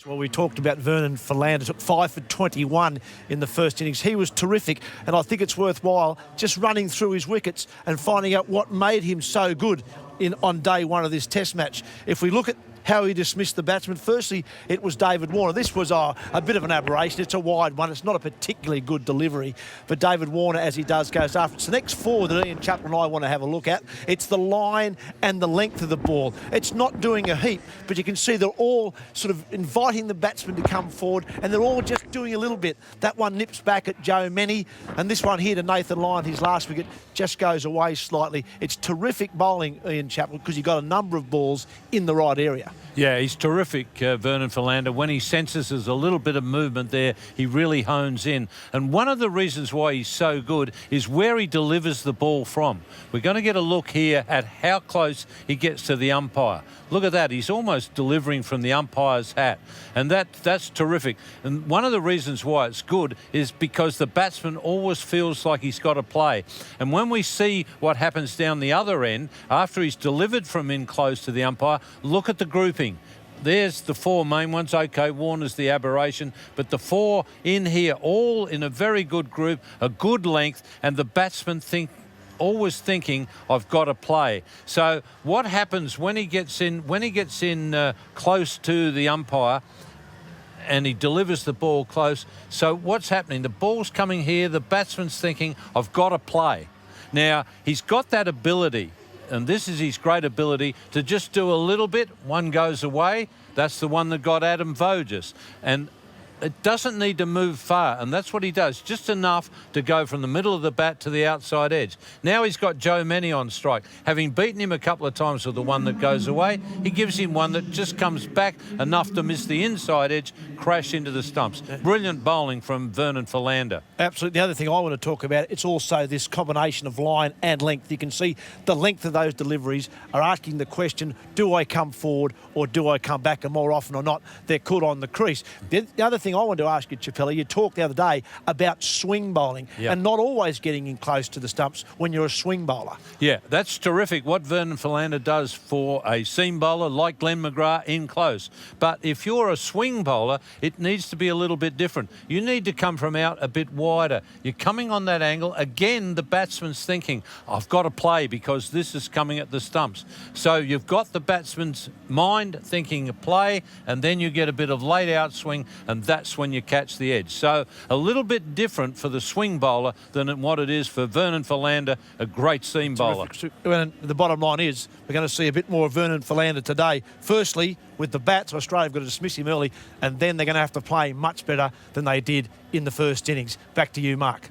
Well, we talked about Vernon Philander, took 5 for 21 in the first innings. He was terrific, and I think it's worthwhile just running through his wickets and finding out what made him so good on day one of this Test match. If we look at how he dismissed the batsman, firstly, it was David Warner. This was a bit of an aberration. It's a wide one. It's not a particularly good delivery, but David Warner, as he does, goes after. It's the next four that Ian Chappell and I want to have a look at. It's the line and the length of the ball. It's not doing a heap, but you can see they're all sort of inviting the batsman to come forward, and they're all just doing a little bit. That one nips back at Joe Mennie, and this one here to Nathan Lyon, his last wicket, just goes away slightly. It's terrific bowling, Ian Chappell, because you've got a number of balls in the right area. Yeah, he's terrific, Vernon Philander. When he senses there's a little bit of movement there, he really hones in. And one of the reasons why he's so good is where he delivers the ball from. We're going to get a look here at how close he gets to the umpire. Look at that. He's almost delivering from the umpire's hat. And that's terrific. And one of the reasons why it's good is because the batsman always feels like he's got to play. And when we see what happens down the other end, after he's delivered from in close to the umpire, look at the grouping. There's the four main ones. OK, Warner's the aberration, but the four in here, all in a very good group, a good length, and the batsman always thinking, I've got to play. So what happens when he gets in? When he gets in close to the umpire, and he delivers the ball close. So what's happening? The ball's coming here. The batsman's thinking, I've got to play. Now he's got that ability. And this is his great ability to just do a little bit. One goes away. That's the one that got Adam Voges. And it doesn't need to move far, and that's what he does, just enough to go from the middle of the bat to the outside edge. Now he's got Joe Mennie on strike. Having beaten him a couple of times with the one that goes away, he gives him one that just comes back enough to miss the inside edge, crash into the stumps. Brilliant bowling from Vernon Philander. Absolutely. The other thing I want to talk about, it's also this combination of line and length. You can see the length of those deliveries are asking the question, do I come forward or do I come back? And more often or not, they're caught on the crease. The other thing I want to ask you, Chappella, you talked the other day about swing bowling and not always getting in close to the stumps when you're a swing bowler. Yeah, that's terrific what Vernon Philander does for a seam bowler like Glenn McGrath in close. But if you're a swing bowler, it needs to be a little bit different. You need to come from out a bit wider. You're coming on that angle. Again, the batsman's thinking, I've got to play because this is coming at the stumps. So you've got the batsman's mind thinking play, and then you get a bit of late out swing, and that's when you catch the edge. So a little bit different for the swing bowler than what it is for Vernon Philander, a great seam bowler. The bottom line is we're going to see a bit more of Vernon Philander today. Firstly, with the bats, Australia have got to dismiss him early, and then they're going to have to play much better than they did in the first innings. Back to you, Mark.